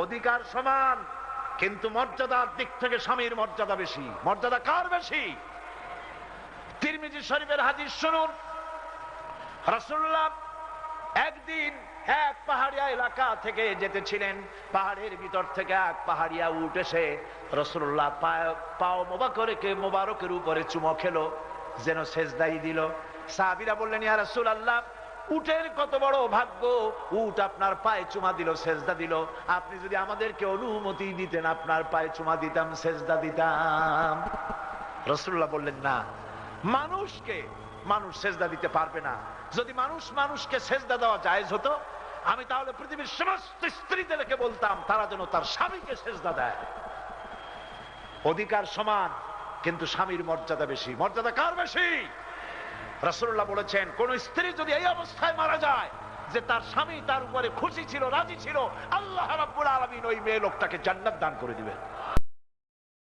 অধিকার সমান, কিন্তু মর্যাদার দিক থেকে স্বামীর মর্যাদা বেশি। মর্যাদা কার বেশি? তিরমিজি শরীফের হাদিস শুনুন। রাসূলুল্লাহ একদিন এক পাহাড়িয়া এলাকা থেকে যেতেছিলেন। পাহাড়ের ভিতর থেকে এক পাহাড়িয়া উট এসে রাসূলুল্লাহ পাও মোবারকের উপরে চুমো খেলো, যেন সেজদাই দিল। সাহাবীরা বললেন, ইয়া রাসূলুল্লাহ, উটের কত বড় ভাগ্য, উট আপনার পায়ে চুমা দিল, সেজদা দিল। আপনি যদি আমাদেরকে অনুমতি দিতেন, আপনার পায়ে চুমা দিতাম, সেজদা দিতাম। রাসূলুল্লাহ বললেন, না, মানুষকে মানুষ সেজদা দিতে পারবে না। যদি মানুষকে সেজদা দেওয়া জায়েজ হতো, আমি তাহলে পৃথিবীর সমস্ত স্ত্রীদেরকে বলতাম তারা যেন তার স্বামীকে সেজদা দেয়। অধিকার সমান, কিন্তু স্বামীর মর্যাদা বেশি। মর্যাদা কার বেশি? রাসূলুল্লাহ বলেছেন, কোন স্ত্রী যদি এই অবস্থায় মারা যায় যে তার স্বামী তার উপরে খুশি ছিল, রাজি ছিল, আল্লাহ রাব্বুল আলামিন ওই মেয়ে লোকটাকে জান্নাত দান করে দিবেন।